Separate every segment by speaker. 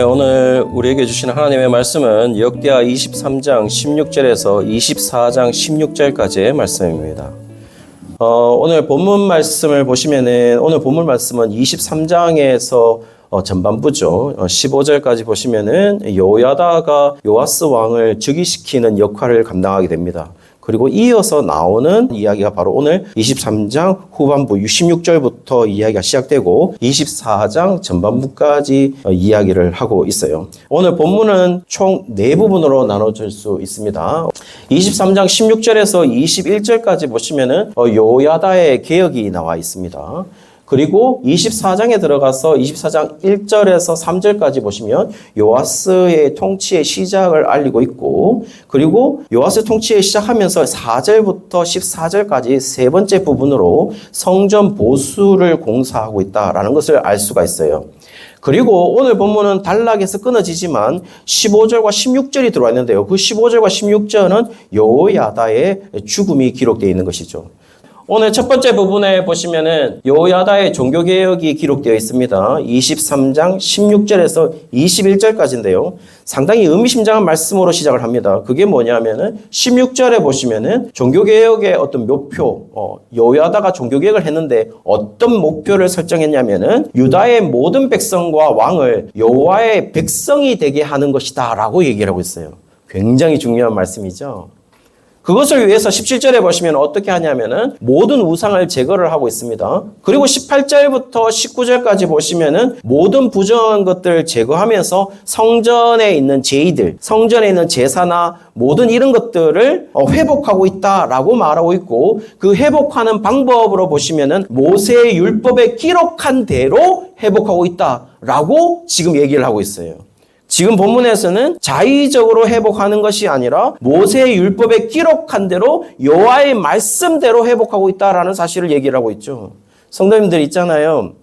Speaker 1: 오늘 우리에게 주시는 하나님의 말씀은 역대하 23장 16절에서 24장 16절까지의 말씀입니다. 오늘 본문 말씀을 보시면은 오늘 본문 말씀은 23장에서 전반부죠. 15절까지 보시면은 요야다가 요아스 왕을 즉위시키는 역할을 감당하게 됩니다. 그리고 이어서 나오는 이야기가 바로 오늘 23장 후반부 16절부터 이야기가 시작되고 24장 전반부까지 이야기를 하고 있어요. 오늘 본문은 총 4부분으로 나눠질 수 있습니다. 23장 16절에서 21절까지 보시면은 요야다의 개혁이 나와 있습니다. 그리고 24장에 들어가서 24장 1절에서 3절까지 보시면 요아스의 통치의 시작을 알리고 있고, 그리고 요아스 통치에 시작하면서 4절부터 14절까지 세 번째 부분으로 성전 보수를 공사하고 있다라는 것을 알 수가 있어요. 그리고 오늘 본문은 단락에서 끊어지지만 15절과 16절이 들어와 있는데요. 그 15절과 16절은 요야다의 죽음이 기록되어 있는 것이죠. 오늘 첫 번째 부분에 보시면은 요야다의 종교개혁이 기록되어 있습니다. 23장 16절에서 21절까지인데요. 상당히 의미심장한 말씀으로 시작을 합니다. 그게 뭐냐면은 16절에 보시면은 종교개혁의 어떤 목표, 요야다가 종교개혁을 했는데 어떤 목표를 설정했냐면은 유다의 모든 백성과 왕을 여호와의 백성이 되게 하는 것이다 라고 얘기를 하고 있어요. 굉장히 중요한 말씀이죠. 그것을 위해서 17절에 보시면 어떻게 하냐면은 모든 우상을 제거를 하고 있습니다. 그리고 18절부터 19절까지 보시면은 모든 부정한 것들을 제거하면서 성전에 있는 제의들, 성전에 있는 제사나 모든 이런 것들을 회복하고 있다라고 말하고 있고, 그 회복하는 방법으로 보시면은 모세의 율법에 기록한 대로 회복하고 있다라고 지금 얘기를 하고 있어요. 지금 본문에서는 자의적으로 회복하는 것이 아니라 모세의 율법에 기록한 대로 여호와의 말씀대로 회복하고 있다라는 사실을 얘기를 하고 있죠. 성도님들 있잖아요.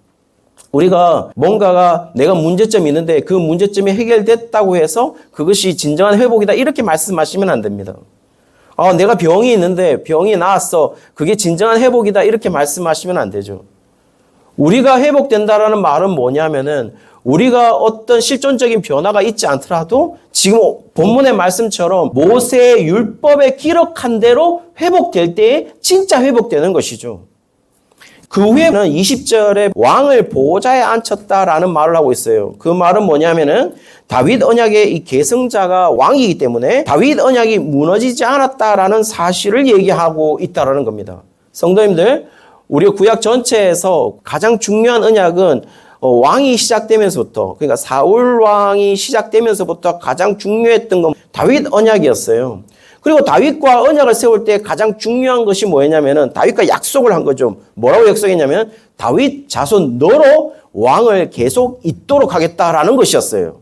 Speaker 1: 우리가 뭔가가 내가 문제점이 있는데 그 문제점이 해결됐다고 해서 그것이 진정한 회복이다 이렇게 말씀하시면 안 됩니다. 내가 병이 있는데 병이 나았어. 그게 진정한 회복이다 이렇게 말씀하시면 안 되죠. 우리가 회복된다라는 말은 뭐냐면은 우리가 어떤 실존적인 변화가 있지 않더라도 지금 본문의 말씀처럼 모세의 율법에 기록한 대로 회복될 때에 진짜 회복되는 것이죠. 그 후에는 20절에 왕을 보좌에 앉혔다라는 말을 하고 있어요. 그 말은 뭐냐면은 다윗 언약의 이 계승자가 왕이기 때문에 다윗 언약이 무너지지 않았다라는 사실을 얘기하고 있다라는 겁니다. 성도님들, 우리 구약 전체에서 가장 중요한 언약은 왕이 시작되면서부터, 그러니까 사울 왕이 시작되면서부터 가장 중요했던 건 다윗 언약이었어요. 그리고 다윗과 언약을 세울 때 가장 중요한 것이 뭐였냐면은 다윗과 약속을 한 거죠. 뭐라고 약속했냐면 다윗 자손 너로 왕을 계속 잇도록 하겠다라는 것이었어요.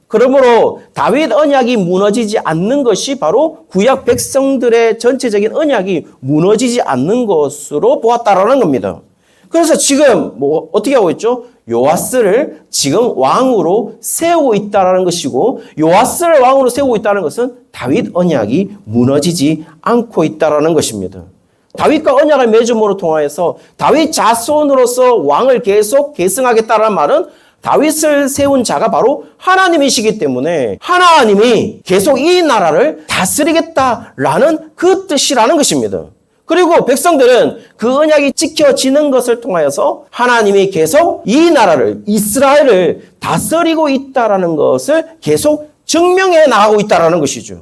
Speaker 1: 그러므로 다윗 언약이 무너지지 않는 것이 바로 구약 백성들의 전체적인 언약이 무너지지 않는 것으로 보았다라는 겁니다. 그래서 지금 어떻게 하고 있죠? 요아스를 지금 왕으로 세우고 있다는 것이고, 요아스를 왕으로 세우고 있다는 것은 다윗 언약이 무너지지 않고 있다는 것입니다. 다윗과 언약을 맺음으로 통하여서 다윗 자손으로서 왕을 계속 계승하겠다는 말은 다윗을 세운 자가 바로 하나님이시기 때문에 하나님이 계속 이 나라를 다스리겠다라는 그 뜻이라는 것입니다. 그리고 백성들은 그 언약이 지켜지는 것을 통하여서 하나님이 계속 이 나라를, 이스라엘을 다스리고 있다는 것을 계속 증명해 나가고 있다는 것이죠.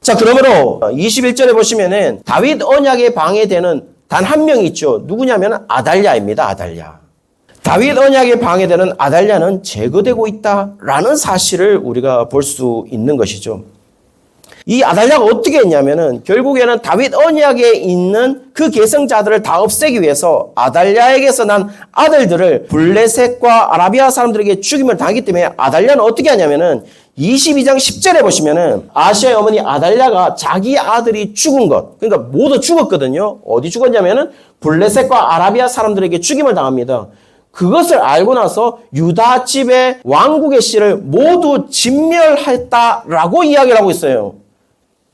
Speaker 1: 자, 그러므로 21절에 보시면은 다윗 언약에 방해되는 단 한 명이 있죠. 누구냐면 아달랴입니다. 아달랴. 다윗 언약에 방해되는 아달랴는 제거되고 있다라는 사실을 우리가 볼 수 있는 것이죠. 이 아달랴가 어떻게 했냐면은 결국에는 다윗 언약에 있는 그 계승자들을 다 없애기 위해서 아달랴에게서 난 아들들을 블레셋과 아라비아 사람들에게 죽임을 당하기 때문에 아달랴는 어떻게 하냐면은 22장 10절에 보시면은 아시아의 어머니 아달랴가 자기 아들이 죽은 것, 그러니까 모두 죽었거든요. 어디 죽었냐면은 블레셋과 아라비아 사람들에게 죽임을 당합니다. 그것을 알고 나서 유다 집의 왕국의 씨를 모두 진멸했다라고 이야기를 하고 있어요.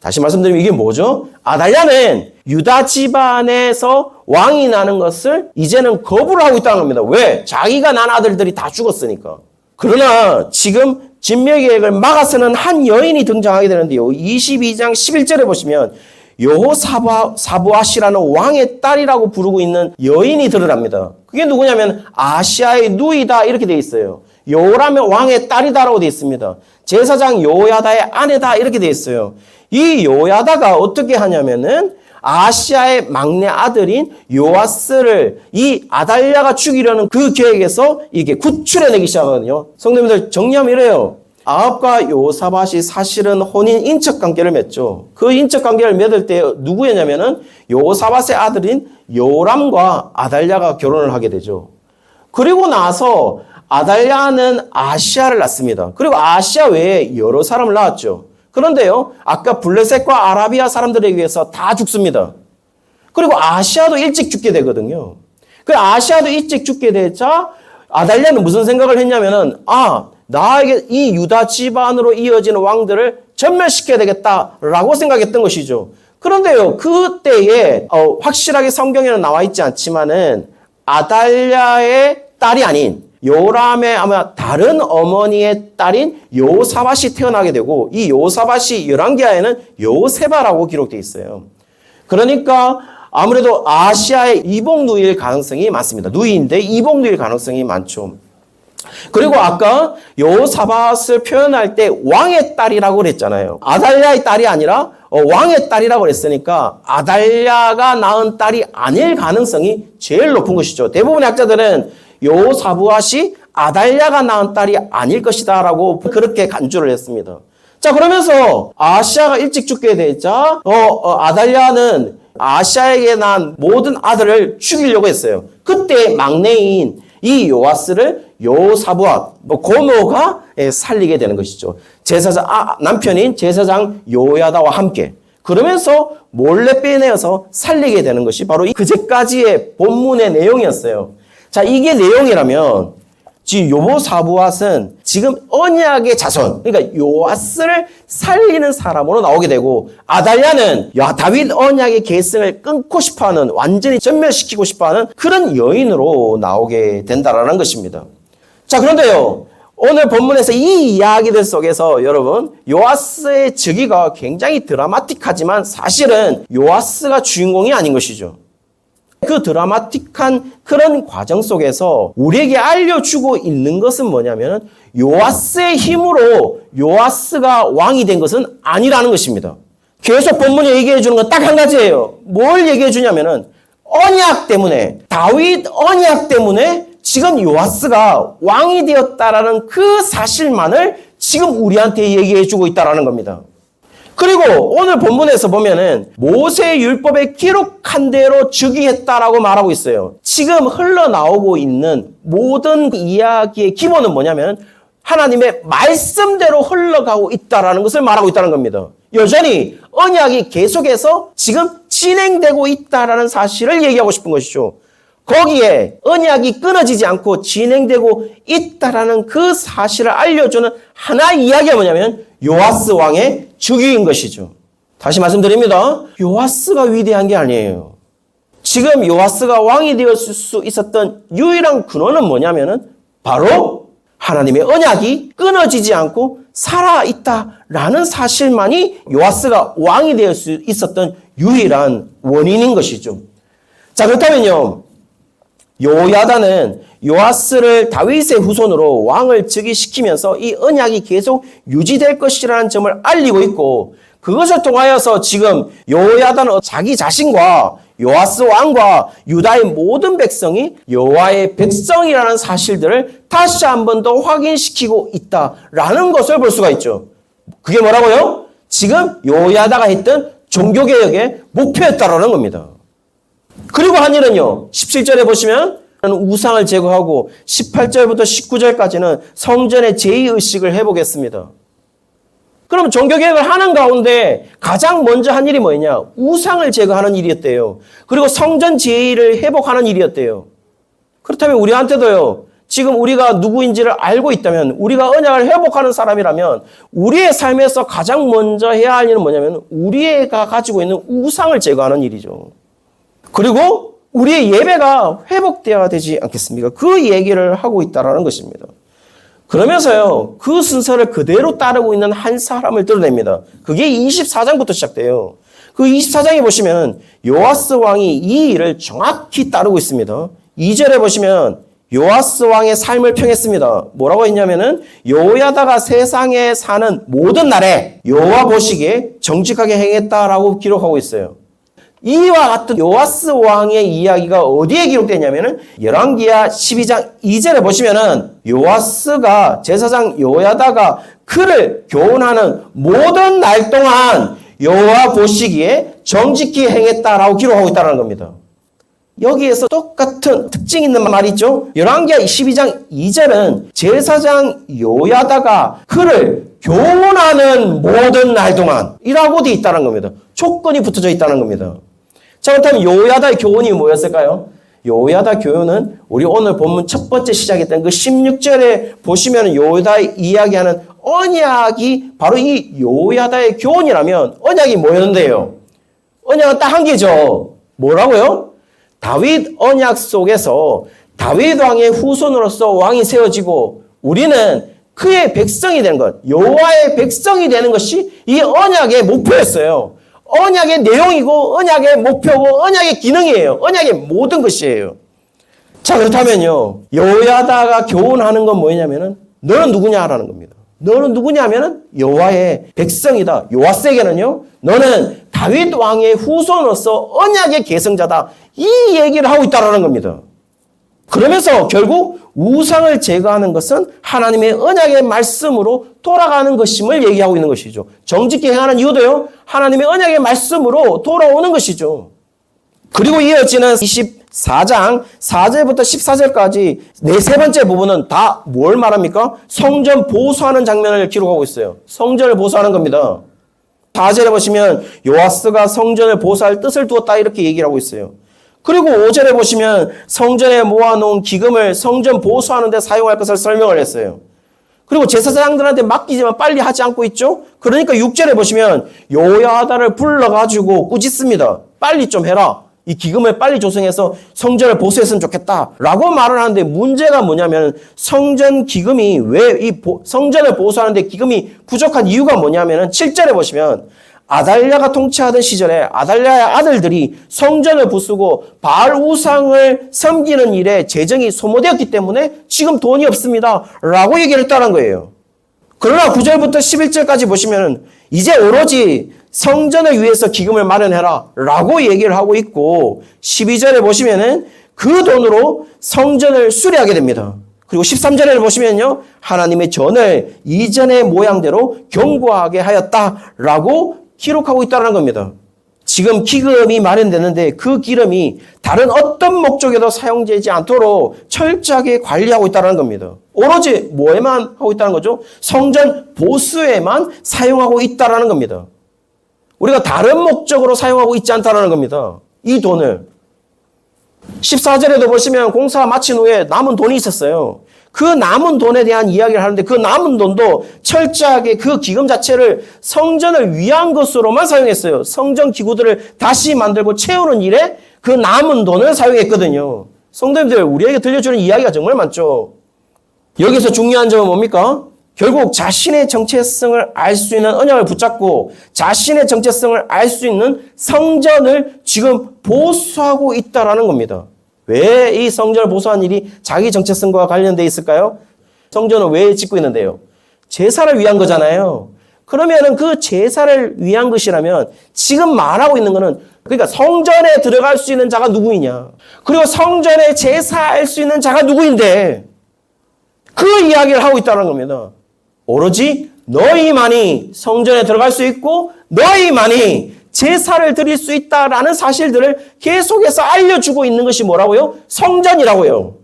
Speaker 1: 다시 말씀드리면 이게 뭐죠? 아달랴는 유다 집안에서 왕이 나는 것을 이제는 거부를 하고 있다는 겁니다. 왜? 자기가 난 아들들이 다 죽었으니까. 그러나 지금 진멸계획을 막아서는 한 여인이 등장하게 되는데요. 22장 11절에 보시면 여호사부아시라는 왕의 딸이라고 부르고 있는 여인이 드러납니다. 그게 누구냐면 아시아의 누이다 이렇게 되어 있어요. 요라면 왕의 딸이다라고 되어 있습니다. 제사장 요야다의 아내다 이렇게 되어 있어요. 이 요야다가 어떻게 하냐면은 아시아의 막내 아들인 요아스를 이 아달랴가 죽이려는 그 계획에서 이게 구출해내기 시작하거든요. 성도님들 정리하면 이래요. 아합과 요사밧이 사실은 혼인 인척 관계를 맺죠. 그 인척 관계를 맺을 때 누구였냐면은 요사밧의 아들인 요람과 아달랴가 결혼을 하게 되죠. 그리고 나서 아달랴는 아시아를 낳습니다. 그리고 아시아 외에 여러 사람을 낳았죠. 그런데요, 아까 블레셋과 아라비아 사람들에 의해서 다 죽습니다. 그리고 아시아도 일찍 죽게 되거든요. 그 아시아도 일찍 죽게 되자 아달랴는 무슨 생각을 했냐면은 나에게 이 유다 집안으로 이어지는 왕들을 전멸시켜야 되겠다라고 생각했던 것이죠. 그런데요, 그때에 확실하게 성경에는 나와 있지 않지만은 아달랴의 딸이 아닌 요람의 아마 다른 어머니의 딸인 요사밧이 태어나게 되고 이 요사밧이 열왕기하에는 요세바라고 기록되어 있어요. 그러니까 아무래도 아시아의 이복 누이일 가능성이 많습니다. 누이인데 이복 누이일 가능성이 많죠. 그리고 아까 요사밧을 표현할 때 왕의 딸이라고 그랬잖아요. 아달랴의 딸이 아니라 왕의 딸이라고 그랬으니까 아달랴가 낳은 딸이 아닐 가능성이 제일 높은 것이죠. 대부분의 학자들은 요사부앗이 아달랴가 낳은 딸이 아닐 것이다 라고 그렇게 간주를 했습니다. 자, 그러면서 아시아가 일찍 죽게 되자 아달랴는 아시아에게 낳은 모든 아들을 죽이려고 했어요. 그때 막내인 이 요아스를 요사부앗 고모가 살리게 되는 것이죠. 제사장 남편인 제사장 요야다와 함께. 그러면서 몰래 빼내어서 살리게 되는 것이 바로 그제까지의 본문의 내용이었어요. 자, 이게 내용이라면 지금 여호사부앗은 지금 언약의 자손, 그러니까 요아스를 살리는 사람으로 나오게 되고 아달랴는 다윗 언약의 계승을 끊고 싶어하는, 완전히 전멸시키고 싶어하는 그런 여인으로 나오게 된다라는 것입니다. 자, 그런데요, 오늘 본문에서 이 이야기들 속에서 여러분 요아스의 즉위가 굉장히 드라마틱하지만 사실은 요아스가 주인공이 아닌 것이죠. 그 드라마틱한 그런 과정 속에서 우리에게 알려주고 있는 것은 뭐냐면 요아스의 힘으로 요아스가 왕이 된 것은 아니라는 것입니다. 계속 본문이 얘기해 주는 건 딱 한 가지예요. 뭘 얘기해 주냐면은 언약 때문에, 다윗 언약 때문에 지금 요아스가 왕이 되었다라는 그 사실만을 지금 우리한테 얘기해 주고 있다라는 겁니다. 그리고 오늘 본문에서 보면은 모세 율법에 기록한 대로 즉위했다라고 말하고 있어요. 지금 흘러나오고 있는 모든 이야기의 기본은 뭐냐면 하나님의 말씀대로 흘러가고 있다라는 것을 말하고 있다는 겁니다. 여전히 언약이 계속해서 지금 진행되고 있다라는 사실을 얘기하고 싶은 것이죠. 거기에 언약이 끊어지지 않고 진행되고 있다라는 그 사실을 알려주는 하나의 이야기가 뭐냐면 요아스 왕의 즉위인 것이죠. 다시 말씀드립니다. 요아스가 위대한 게 아니에요. 지금 요아스가 왕이 되었을 수 있었던 유일한 근원은 뭐냐면은 바로 하나님의 언약이 끊어지지 않고 살아있다라는 사실만이 요아스가 왕이 될 수 있었던 유일한 원인인 것이죠. 자, 그렇다면요, 요야다는 요아스를 다윗의 후손으로 왕을 즉위시키면서 이 언약이 계속 유지될 것이라는 점을 알리고 있고, 그것을 통하여서 지금 요야다는 자기 자신과 요아스 왕과 유다의 모든 백성이 여호와의 백성이라는 사실들을 다시 한 번 더 확인시키고 있다라는 것을 볼 수가 있죠. 그게 뭐라고요? 지금 요야다가 했던 종교개혁의 목표였다라는 겁니다. 그리고 한 일은요, 17절에 보시면 우상을 제거하고 18절부터 19절까지는 성전의 제2의식을 해보겠습니다. 그럼 종교개혁을 하는 가운데 가장 먼저 한 일이 뭐였냐? 우상을 제거하는 일이었대요. 그리고 성전 제2를 회복하는 일이었대요. 그렇다면 우리한테도요, 지금 우리가 누구인지를 알고 있다면, 우리가 언약을 회복하는 사람이라면 우리의 삶에서 가장 먼저 해야 할 일은 뭐냐면 우리가 가지고 있는 우상을 제거하는 일이죠. 그리고 우리의 예배가 회복되어야 되지 않겠습니까? 그 얘기를 하고 있다는 것입니다. 그러면서요, 그 순서를 그대로 따르고 있는 한 사람을 드러냅니다. 그게 24장부터 시작돼요. 그 24장에 보시면 요아스 왕이 이 일을 정확히 따르고 있습니다. 2절에 보시면 요아스 왕의 삶을 평했습니다. 뭐라고 했냐면은 여호야다가 세상에 사는 모든 날에 여호와 보시기에 정직하게 행했다라고 기록하고 있어요. 이와 같은 요아스 왕의 이야기가 어디에 기록되냐면은 열왕기하 12장 2절에 보시면은 요아스가 제사장 여호야다가 그를 교훈하는 모든 날 동안 여호와 보시기에 정직히 행했다라고 기록하고 있다는 겁니다. 여기에서 똑같은 특징 있는 말이 있죠. 열왕기하 12장 2절은 제사장 여호야다가 그를 교훈하는 모든 날 동안이라고 되어 있다는 겁니다. 조건이 붙어져 있다는 겁니다. 자, 그렇다면 여호야다의 교훈이 뭐였을까요? 여호야다 교훈은 우리 오늘 본문 첫 번째 시작했던 그 16절에 보시면 여호야다의 이야기하는 언약이 바로 이 여호야다의 교훈이라면 언약이 뭐였는데요? 언약은 딱 한 개죠. 뭐라고요? 다윗 언약 속에서 다윗 왕의 후손으로서 왕이 세워지고 우리는 그의 백성이 되는 것, 여호와의 백성이 되는 것이 이 언약의 목표였어요. 언약의 내용이고 언약의 목표고 언약의 기능이에요. 언약의 모든 것이에요. 자, 그렇다면요, 여호야다가 교훈하는 건 뭐냐면은 너는 누구냐라는 겁니다. 너는 누구냐면은 여호와의 백성이다. 요아스에게는요, 너는 다윗 왕의 후손으로서 언약의 계승자다. 이 얘기를 하고 있다라는 겁니다. 그러면서 결국 우상을 제거하는 것은 하나님의 언약의 말씀으로 돌아가는 것임을 얘기하고 있는 것이죠. 정직히 행하는 이유도요, 하나님의 언약의 말씀으로 돌아오는 것이죠. 그리고 이어지는 24장 4절부터 14절까지 세 번째 부분은 다 뭘 말합니까? 성전 보수하는 장면을 기록하고 있어요. 성전을 보수하는 겁니다. 4절에 보시면 요아스가 성전을 보수할 뜻을 두었다 이렇게 얘기를 하고 있어요. 그리고 5절에 보시면 성전에 모아놓은 기금을 성전 보수하는 데 사용할 것을 설명을 했어요. 그리고 제사장들한테 맡기지만 빨리 하지 않고 있죠. 그러니까 6절에 보시면 여호야다를 불러가지고 꾸짖습니다. 빨리 좀 해라. 이 기금을 빨리 조성해서 성전을 보수했으면 좋겠다라고 말을 하는데 문제가 뭐냐면 성전 기금이 왜 이 성전을 보수하는데 기금이 부족한 이유가 뭐냐면은 7절에 보시면 아달랴가 통치하던 시절에 아달랴의 아들들이 성전을 부수고 바알 우상을 섬기는 일에 재정이 소모되었기 때문에 지금 돈이 없습니다 라고 얘기를 했다는 거예요. 그러나 9절부터 11절까지 보시면 이제 오로지 성전을 위해서 기금을 마련해라 라고 얘기를 하고 있고 12절에 보시면은 그 돈으로 성전을 수리하게 됩니다. 그리고 13절에 보시면요, 하나님의 전을 이전의 모양대로 견고하게 하였다라고 기록하고 있다는 겁니다. 지금 기금이 마련되는데 그 기름이 다른 어떤 목적에도 사용되지 않도록 철저하게 관리하고 있다는 겁니다. 오로지 뭐에만 하고 있다는 거죠? 성전 보수에만 사용하고 있다는 겁니다. 우리가 다른 목적으로 사용하고 있지 않다는 겁니다. 이 돈을. 14절에도 보시면 공사 마친 후에 남은 돈이 있었어요. 그 남은 돈에 대한 이야기를 하는데 그 남은 돈도 철저하게 그 기금 자체를 성전을 위한 것으로만 사용했어요. 성전 기구들을 다시 만들고 채우는 일에 그 남은 돈을 사용했거든요. 성도님들, 우리에게 들려주는 이야기가 정말 많죠. 여기서 중요한 점은 뭡니까? 결국 자신의 정체성을 알 수 있는 언약을 붙잡고 자신의 정체성을 알 수 있는 성전을 지금 보수하고 있다라는 겁니다. 왜 이 성전을 보수한 일이 자기 정체성과 관련되어 있을까요? 성전을 왜 짓고 있는데요? 제사를 위한 거잖아요. 그러면은 그 제사를 위한 것이라면 지금 말하고 있는 거는 그러니까 성전에 들어갈 수 있는 자가 누구이냐? 그리고 성전에 제사할 수 있는 자가 누구인데 그 이야기를 하고 있다는 겁니다. 오로지 너희만이 성전에 들어갈 수 있고 너희만이 제사를 드릴 수 있다라는 사실들을 계속해서 알려주고 있는 것이 뭐라고요? 성전이라고요.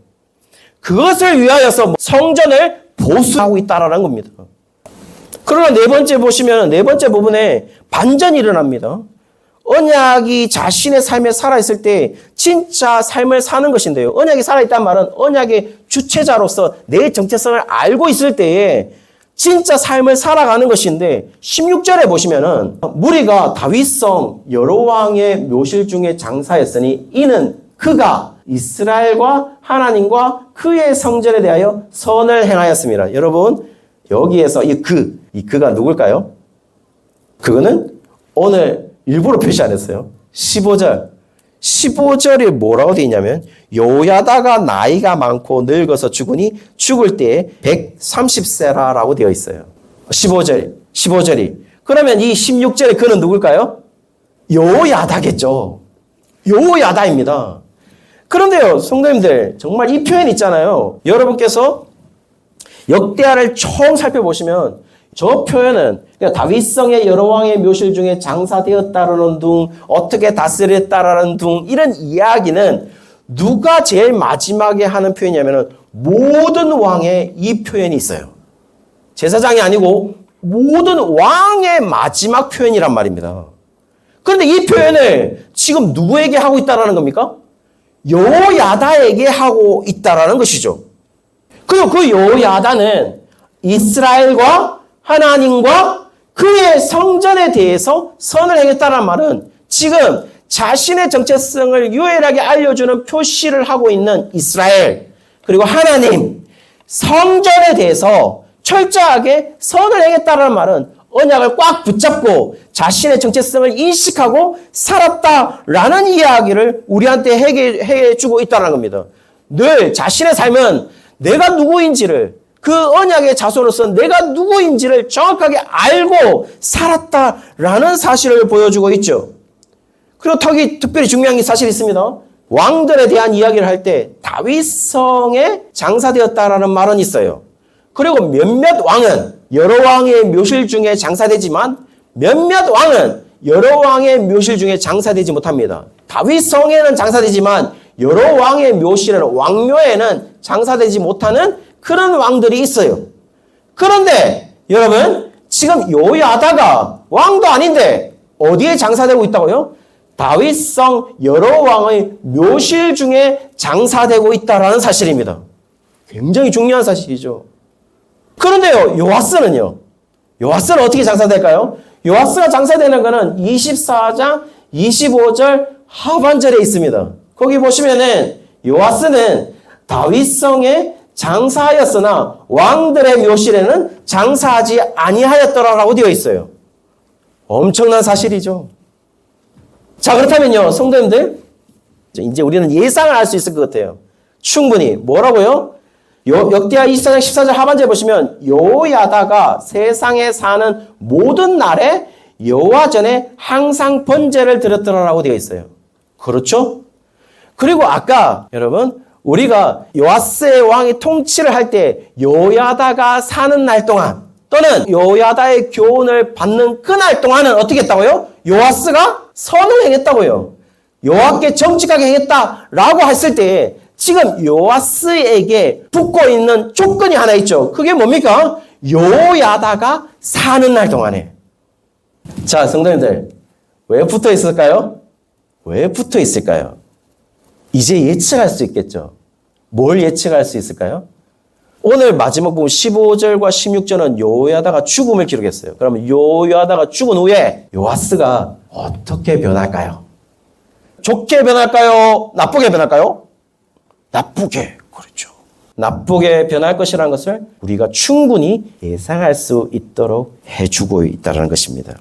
Speaker 1: 그것을 위하여서 성전을 보수하고 있다라는 겁니다. 그러나 네 번째 보시면 네 번째 부분에 반전이 일어납니다. 언약이 자신의 삶에 살아있을 때 진짜 삶을 사는 것인데요. 언약이 살아있다는 말은 언약의 주체자로서 내 정체성을 알고 있을 때에 진짜 삶을 살아가는 것인데 16절에 보시면은 무리가 다윗성 여러 왕의 묘실 중에 장사했으니 이는 그가 이스라엘과 하나님과 그의 성전에 대하여 선을 행하였습니다. 여러분, 여기에서 이 그가 누굴까요? 그거는 오늘 일부러 표시 안 했어요. 15절이 뭐라고 되어 있냐면 요야다가 나이가 많고 늙어서 죽으니 죽을 때에 130세라라고 되어 있어요. 15절이. 그러면 이 16절에 그는 누굴까요? 요야다겠죠. 요야다입니다. 그런데요, 성도님들, 정말 이 표현 있잖아요. 여러분께서 역대하를 총 살펴보시면 저 표현은 다윗성의 여러 왕의 묘실 중에 장사되었다라는 둥, 어떻게 다스렸다라는 둥, 이런 이야기는 누가 제일 마지막에 하는 표현이냐면 모든 왕의 이 표현이 있어요. 제사장이 아니고 모든 왕의 마지막 표현이란 말입니다. 그런데 이 표현을 지금 누구에게 하고 있다라는 겁니까? 요야다에게 하고 있다라는 것이죠. 그리고 그 요야다는 이스라엘과 하나님과 그의 성전에 대해서 선을 행했다는 말은 지금 자신의 정체성을 유일하게 알려주는 표시를 하고 있는 이스라엘 그리고 하나님 성전에 대해서 철저하게 선을 행했다는 말은 언약을 꽉 붙잡고 자신의 정체성을 인식하고 살았다라는 이야기를 우리한테 해주고 있다는 겁니다. 늘 자신의 삶은 내가 누구인지를 그 언약의 자손으로서 내가 누구인지를 정확하게 알고 살았다라는 사실을 보여주고 있죠. 그리고 특별히 중요한 사실이 있습니다. 왕들에 대한 이야기를 할 때 다윗성에 장사되었다라는 말은 있어요. 그리고 몇몇 왕은 여러 왕의 묘실 중에 장사되지만 몇몇 왕은 여러 왕의 묘실 중에 장사되지 못합니다. 다윗성에는 장사되지만 여러 왕의 묘실에는 왕묘에는 장사되지 못하는 그런 왕들이 있어요. 그런데 여러분 지금 요야다가 왕도 아닌데 어디에 장사되고 있다고요? 다윗성 여러 왕의 묘실 중에 장사되고 있다라는 사실입니다. 굉장히 중요한 사실이죠. 그런데요, 요아스는요. 요아스는 어떻게 장사될까요? 요아스가 장사되는 것은 24장 25절 하반절에 있습니다. 거기 보시면은 요아스는 다윗성에 장사하였으나 왕들의 묘실에는 장사하지 아니하였더라라고 되어 있어요. 엄청난 사실이죠. 자, 그렇다면요, 성도님들, 이제 우리는 예상을 할 수 있을 것 같아요. 충분히. 뭐라고요? 역대하 24장 14절 하반절에 보시면 요야다가 세상에 사는 모든 날에 여호와 전에 항상 번제를 드렸더라라고 되어 있어요. 그렇죠? 그리고 아까 여러분 우리가 요아스의 왕이 통치를 할 때 요야다가 사는 날 동안 또는 요야다의 교훈을 받는 그날 동안은 어떻게 했다고요? 요아스가 선을 행했다고요. 여호와께 정직하게 행했다라고 했을 때 지금 요아스에게 붙고 있는 조건이 하나 있죠. 그게 뭡니까? 요야다가 사는 날 동안에. 자, 성도님들, 왜 붙어 있을까요? 왜 붙어 있을까요? 이제 예측할 수 있겠죠. 뭘 예측할 수 있을까요? 오늘 마지막 부분 15절과 16절은 요야다가 죽음을 기록했어요. 그러면 요야다가 죽은 후에 요아스가 어떻게 변할까요? 좋게 변할까요? 나쁘게 변할까요? 나쁘게, 그렇죠. 나쁘게 변할 것이라는 것을 우리가 충분히 예상할 수 있도록 해주고 있다는 것입니다.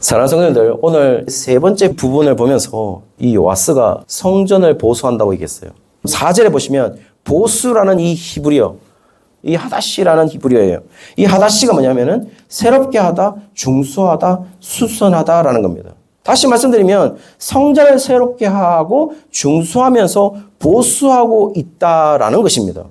Speaker 1: 사랑하는 성도님들, 오늘 세 번째 부분을 보면서 이 요아스가 성전을 보수한다고 얘기했어요. 4절에 보시면 보수라는 이 히브리어, 이 하다시라는 히브리어예요. 이 하다시가 뭐냐면은 새롭게 하다, 중수하다, 수선하다라는 겁니다. 다시 말씀드리면 성전을 새롭게 하고 중수하면서 보수하고 있다라는 것입니다.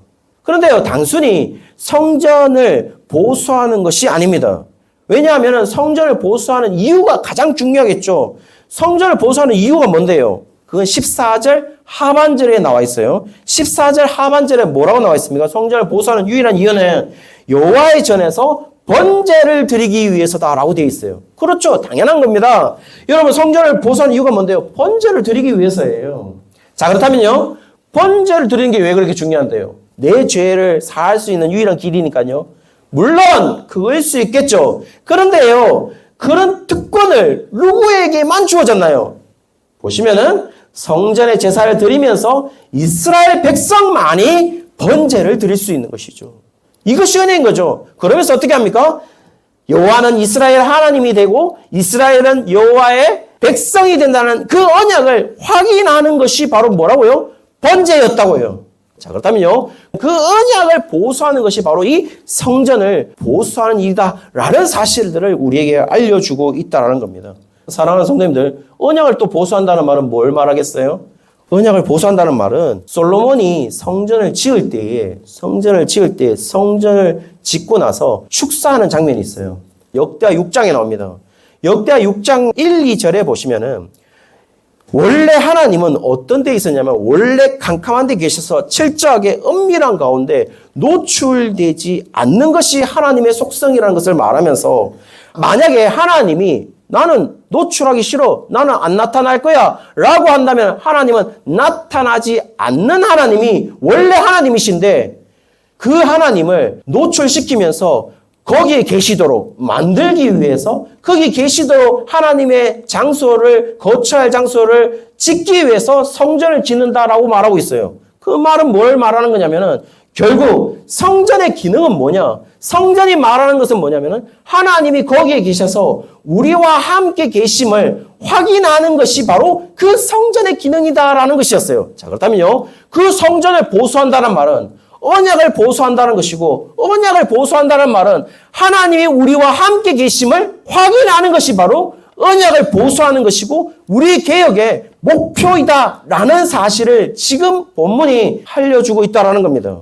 Speaker 1: 그런데요, 단순히 성전을 보수하는 것이 아닙니다. 왜냐하면 성전을 보수하는 이유가 가장 중요하겠죠. 성전을 보수하는 이유가 뭔데요? 그건 14절 하반절에 나와 있어요. 14절 하반절에 뭐라고 나와 있습니까? 성전을 보수하는 유일한 이유는 여호와의 전에서 번제를 드리기 위해서다라고 되어 있어요. 그렇죠. 당연한 겁니다. 여러분, 성전을 보수하는 이유가 뭔데요? 번제를 드리기 위해서예요. 자, 그렇다면요. 번제를 드리는 게 왜 그렇게 중요한데요? 내 죄를 사할 수 있는 유일한 길이니까요. 물론 그거일 수 있겠죠. 그런데요. 그런 특권을 누구에게만 주어졌나요? 보시면은 성전의 제사를 드리면서 이스라엘 백성만이 번제를 드릴 수 있는 것이죠. 이것이 은혜인 거죠. 그러면서 어떻게 합니까? 여호와는 이스라엘 하나님이 되고 이스라엘은 여호와의 백성이 된다는 그 언약을 확인하는 것이 바로 뭐라고요? 번제였다고요. 자, 그렇다면요, 그 언약을 보수하는 것이 바로 이 성전을 보수하는 일이다라는 사실들을 우리에게 알려주고 있다는 겁니다. 사랑하는 성도님들, 언약을 또 보수한다는 말은 뭘 말하겠어요? 언약을 보수한다는 말은 솔로몬이 성전을 짓고 나서 축사하는 장면이 있어요. 역대하 6장에 나옵니다. 역대하 6장 1, 2절에 보시면은 원래 하나님은 어떤 데 있었냐면 원래 캄캄한 데 계셔서 철저하게 은밀한 가운데 노출되지 않는 것이 하나님의 속성이라는 것을 말하면서 만약에 하나님이 나는 노출하기 싫어, 나는 안 나타날 거야 라고 한다면 하나님은 나타나지 않는 하나님이 원래 하나님이신데 그 하나님을 노출시키면서 거기에 계시도록 만들기 위해서 거기 계시도록 하나님의 장소를 거처할 장소를 짓기 위해서 성전을 짓는다라고 말하고 있어요. 그 말은 뭘 말하는 거냐면은 결국 성전의 기능은 뭐냐? 성전이 말하는 것은 뭐냐면은 하나님이 거기에 계셔서 우리와 함께 계심을 확인하는 것이 바로 그 성전의 기능이다라는 것이었어요. 자, 그렇다면요, 그 성전을 보수한다는 말은 언약을 보수한다는 것이고, 언약을 보수한다는 말은 하나님이 우리와 함께 계심을 확인하는 것이 바로 언약을 보수하는 것이고 우리 개혁의 목표이다라는 사실을 지금 본문이 알려주고 있다는 겁니다.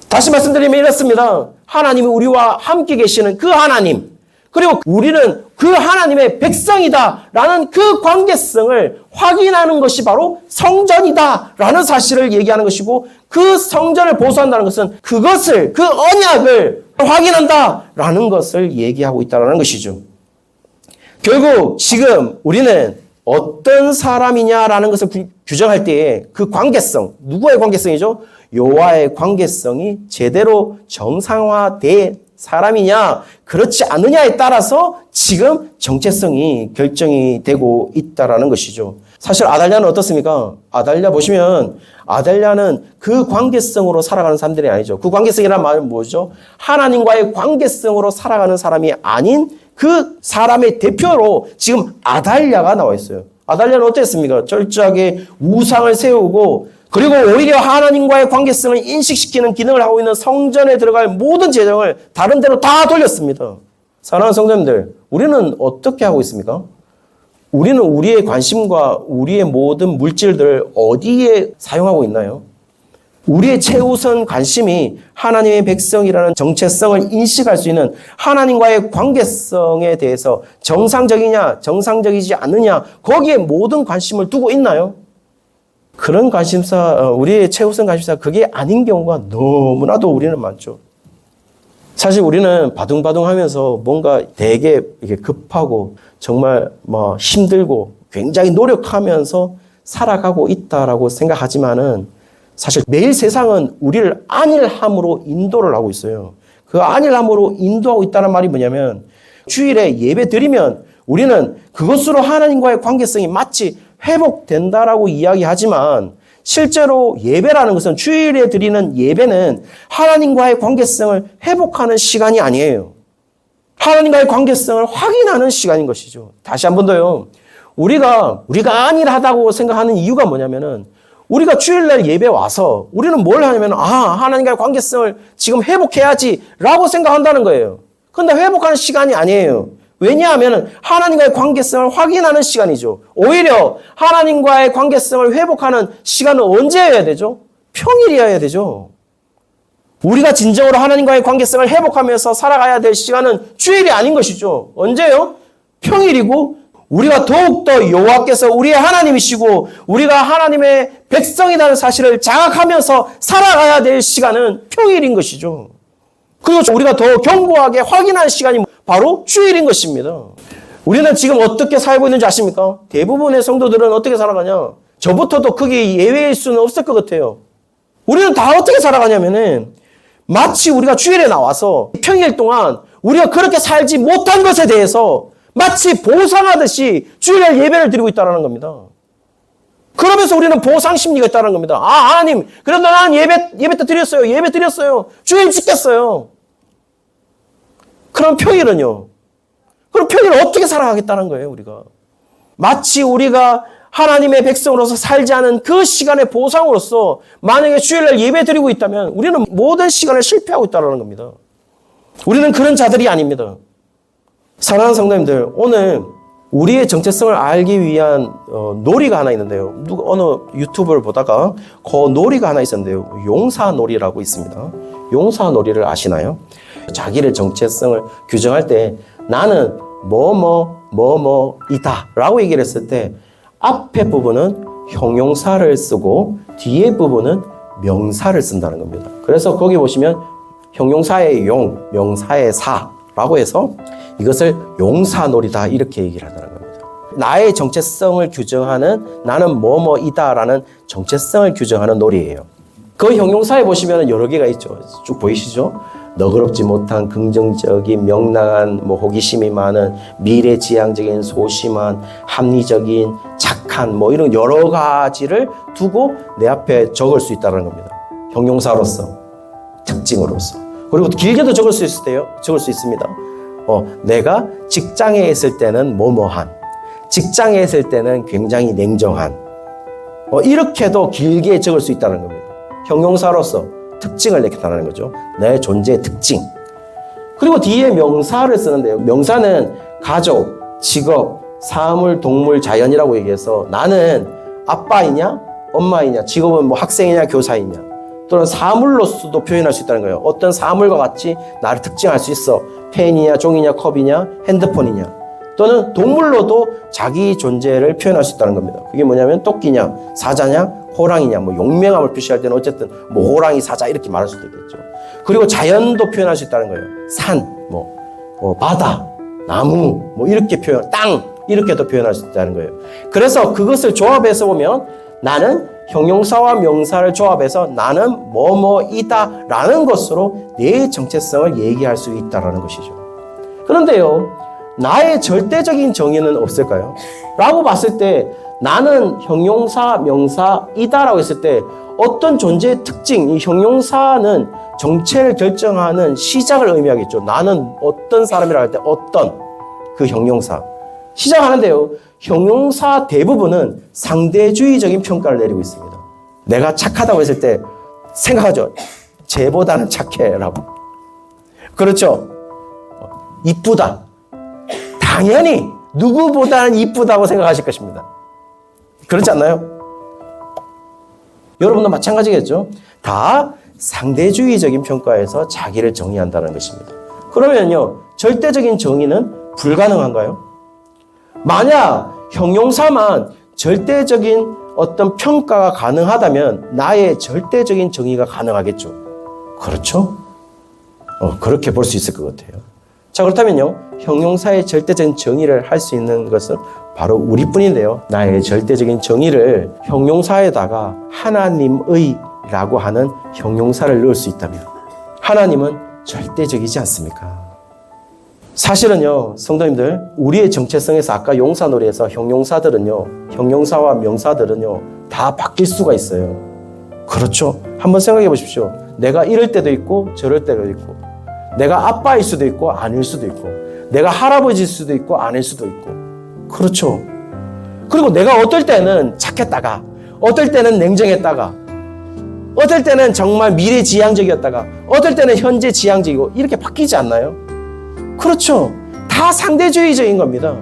Speaker 1: 다시 말씀드리면 이렇습니다. 하나님이 우리와 함께 계시는 그 하나님, 그리고 우리는 그 하나님의 백성이다라는 그 관계성을 확인하는 것이 바로 성전이다라는 사실을 얘기하는 것이고, 그 성전을 보수한다는 것은 그것을, 그 언약을 확인한다라는 것을 얘기하고 있다는 것이죠. 결국 지금 우리는 어떤 사람이냐라는 것을 규정할 때에 그 관계성, 누구의 관계성이죠? 여호와의 관계성이 제대로 정상화된 사람이냐, 그렇지 않느냐에 따라서 지금 정체성이 결정이 되고 있다라는 것이죠. 사실 아달랴는 어떻습니까? 아달랴 보시면 아달랴는 그 관계성으로 살아가는 사람들이 아니죠. 그 관계성이란 말은 뭐죠? 하나님과의 관계성으로 살아가는 사람이 아닌 그 사람의 대표로 지금 아달랴가 나와 있어요. 아달랴는 어땠습니까? 철저하게 우상을 세우고 그리고 오히려 하나님과의 관계성을 인식시키는 기능을 하고 있는 성전에 들어갈 모든 재정을 다른 데로 다 돌렸습니다. 사랑하는 성도님들, 우리는 어떻게 하고 있습니까? 우리는 우리의 관심과 우리의 모든 물질들을 어디에 사용하고 있나요? 우리의 최우선 관심이 하나님의 백성이라는 정체성을 인식할 수 있는 하나님과의 관계성에 대해서 정상적이냐, 정상적이지 않느냐, 거기에 모든 관심을 두고 있나요? 그런 관심사, 우리의 최우선 관심사, 그게 아닌 경우가 너무나도 우리는 많죠. 사실 우리는 바둥바둥 하면서 뭔가 되게 이게 급하고 정말 힘들고 굉장히 노력하면서 살아가고 있다라고 생각하지만은 사실 매일 세상은 우리를 안일함으로 인도를 하고 있어요. 그 안일함으로 인도하고 있다는 말이 뭐냐면 주일에 예배 드리면 우리는 그것으로 하나님과의 관계성이 마치 회복된다라고 이야기하지만 실제로 예배라는 것은 주일에 드리는 예배는 하나님과의 관계성을 회복하는 시간이 아니에요. 하나님과의 관계성을 확인하는 시간인 것이죠. 다시 한 번 더요. 우리가 안일하다고 생각하는 이유가 뭐냐면은 우리가 주일날 예배 와서 우리는 뭘 하냐면 하나님과의 관계성을 지금 회복해야지라고 생각한다는 거예요. 그런데 회복하는 시간이 아니에요. 왜냐하면 하나님과의 관계성을 확인하는 시간이죠. 오히려 하나님과의 관계성을 회복하는 시간은 언제여야 되죠? 평일이어야 되죠. 우리가 진정으로 하나님과의 관계성을 회복하면서 살아가야 될 시간은 주일이 아닌 것이죠. 언제요? 평일이고 우리가 더욱더 여호와께서 우리의 하나님이시고 우리가 하나님의 백성이라는 사실을 자각하면서 살아가야 될 시간은 평일인 것이죠. 그리고 우리가 더 견고하게 확인할 시간이 바로 주일인 것입니다. 우리는 지금 어떻게 살고 있는지 아십니까? 대부분의 성도들은 어떻게 살아가냐? 저부터도 크게 예외일 수는 없을 것 같아요. 우리는 다 어떻게 살아가냐면은 마치 우리가 주일에 나와서 평일 동안 우리가 그렇게 살지 못한 것에 대해서 마치 보상하듯이 주일에 예배를 드리고 있다는 겁니다. 그러면서 우리는 보상 심리가 있다는 겁니다. 아, 하나님, 그래도 난 예배 때 드렸어요. 예배 드렸어요. 주일 지켰어요. 그럼 평일은요? 그럼 평일을 어떻게 살아가겠다는 거예요, 우리가? 마치 우리가 하나님의 백성으로서 살지 않은 그 시간의 보상으로서 만약에 주일날 예배 드리고 있다면 우리는 모든 시간을 실패하고 있다는 겁니다. 우리는 그런 자들이 아닙니다. 사랑하는 성도님들, 오늘 우리의 정체성을 알기 위한 놀이가 하나 있는데요. 어느 유튜브를 보다가 그 놀이가 하나 있었는데요. 용사놀이라고 있습니다. 용사놀이를 아시나요? 자기의 정체성을 규정할 때 나는 뭐뭐이다 라고 얘기를 했을 때 앞에 부분은 형용사를 쓰고 뒤에 부분은 명사를 쓴다는 겁니다. 그래서 거기 보시면 형용사의 용, 명사의 사라고 해서 이것을 용사놀이다 이렇게 얘기를 한다는 겁니다. 나의 정체성을 규정하는 나는 뭐뭐이다라는 정체성을 규정하는 놀이예요. 그 형용사에 보시면 여러 개가 있죠. 쭉 보이시죠? 너그럽지 못한 긍정적인 명랑한 호기심이 많은 미래지향적인 소심한 합리적인 착한 이런 여러 가지를 두고 내 앞에 적을 수 있다는 겁니다. 형용사로서 특징으로서. 그리고 길게도 적을 수 있습니다. 내가 직장에 있을 때는 뭐뭐한, 직장에 있을 때는 굉장히 냉정한, 이렇게도 길게 적을 수 있다는 겁니다. 형용사로서 특징을 나타내는 거죠. 내 존재의 특징. 그리고 뒤에 명사를 쓰는데요. 명사는 가족, 직업, 사물, 동물, 자연이라고 얘기해서 나는 아빠이냐, 엄마이냐, 직업은 학생이냐, 교사이냐, 또는 사물로서도 표현할 수 있다는 거예요. 어떤 사물과 같이 나를 특징할 수 있어. 펜이냐, 종이냐, 컵이냐, 핸드폰이냐. 또는 동물로도 자기 존재를 표현할 수 있다는 겁니다. 그게 뭐냐면 토끼냐, 사자냐, 호랑이냐, 용맹함을 표시할 때는 어쨌든 호랑이, 사자 이렇게 말할 수도 있겠죠. 그리고 자연도 표현할 수 있다는 거예요. 산, 바다, 나무, 이렇게 땅 이렇게도 표현할 수 있다는 거예요. 그래서 그것을 조합해서 보면 나는 형용사와 명사를 조합해서 나는 뭐뭐이다라는 것으로 내 정체성을 얘기할 수 있다라는 것이죠. 그런데요, 나의 절대적인 정의는 없을까요? 라고 봤을 때 나는 형용사, 명사이다라고 했을 때 어떤 존재의 특징, 이 형용사는 정체를 결정하는 시작을 의미하겠죠. 나는 어떤 사람이라고 할 때 어떤 그 형용사. 시작하는데요. 형용사 대부분은 상대주의적인 평가를 내리고 있습니다. 내가 착하다고 했을 때 생각하죠. 쟤보다는 착해라고. 그렇죠. 이쁘다. 당연히 누구보다는 이쁘다고 생각하실 것입니다. 그렇지 않나요? 여러분도 마찬가지겠죠? 다 상대주의적인 평가에서 자기를 정의한다는 것입니다. 그러면요, 절대적인 정의는 불가능한가요? 만약 형용사만 절대적인 어떤 평가가 가능하다면 나의 절대적인 정의가 가능하겠죠. 그렇죠? 그렇게 볼 수 있을 것 같아요. 자, 그렇다면요, 형용사의 절대적인 정의를 할 수 있는 것은 바로 우리뿐인데요. 나의 절대적인 정의를 형용사에다가 하나님의라고 하는 형용사를 넣을 수 있다면 하나님은 절대적이지 않습니까? 사실은요, 성도님들, 우리의 정체성에서 아까 용사놀이에서 형용사와 명사들은요, 다 바뀔 수가 있어요. 그렇죠? 한번 생각해 보십시오. 내가 이럴 때도 있고 저럴 때도 있고, 내가 아빠일 수도 있고 아닐 수도 있고, 내가 할아버지일 수도 있고 아닐 수도 있고. 그렇죠? 그리고 내가 어떨 때는 착했다가, 어떨 때는 냉정했다가, 어떨 때는 정말 미래지향적이었다가, 어떨 때는 현재지향적이고, 이렇게 바뀌지 않나요? 그렇죠. 다 상대주의적인 겁니다.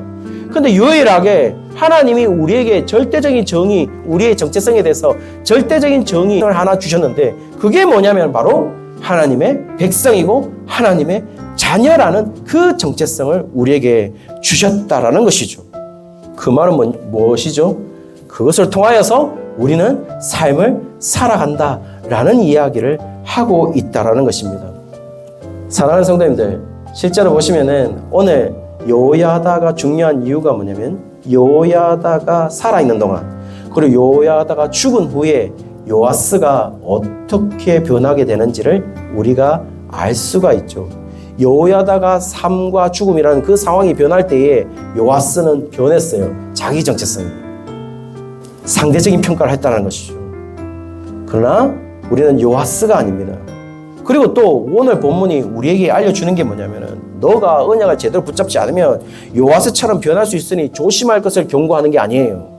Speaker 1: 그런데 유일하게 하나님이 우리에게 절대적인 정의, 우리의 정체성에 대해서 절대적인 정의를 하나 주셨는데 그게 뭐냐면 바로 하나님의 백성이고 하나님의 자녀라는 그 정체성을 우리에게 주셨다라는 것이죠. 그 말은 무엇이죠? 그것을 통하여서 우리는 삶을 살아간다라는 이야기를 하고 있다라는 것입니다. 사랑하는 성도님들, 실제로 보시면은 오늘 여호야다가 중요한 이유가 뭐냐면 여호야다가 살아있는 동안 그리고 여호야다가 죽은 후에 요아스가 어떻게 변하게 되는지를 우리가 알 수가 있죠. 여호야다가 삶과 죽음이라는 그 상황이 변할 때에 요아스는 변했어요. 자기 정체성이. 상대적인 평가를 했다는 것이죠. 그러나 우리는 요하스가 아닙니다. 그리고 또 오늘 본문이 우리에게 알려주는 게 뭐냐면은 너가 언약을 제대로 붙잡지 않으면 요하스처럼 변할 수 있으니 조심할 것을 경고하는 게 아니에요.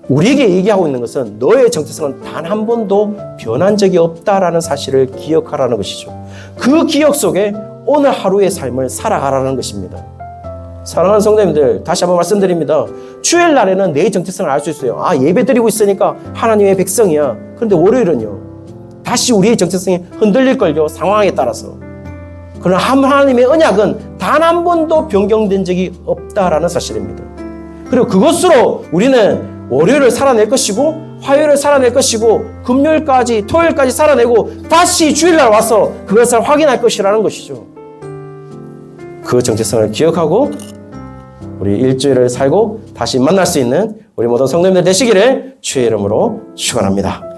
Speaker 1: 우리에게 얘기하고 있는 것은 너의 정체성은 단 한 번도 변한 적이 없다라는 사실을 기억하라는 것이죠. 그 기억 속에 오늘 하루의 삶을 살아가라는 것입니다. 사랑하는 성도님들, 다시 한번 말씀드립니다. 주일날에는 내 정체성을 알 수 있어요. 아, 예배 드리고 있으니까 하나님의 백성이야. 그런데 월요일은요, 다시 우리의 정체성이 흔들릴걸요, 상황에 따라서. 그러나 하나님의 언약은 단 한 번도 변경된 적이 없다라는 사실입니다. 그리고 그것으로 우리는 월요일을 살아낼 것이고 화요일을 살아낼 것이고 금요일까지 토요일까지 살아내고 다시 주일날 와서 그것을 확인할 것이라는 것이죠. 그 정체성을 기억하고 우리 일주일을 살고 다시 만날 수 있는 우리 모든 성도님들 되시기를 주의 이름으로 축원합니다.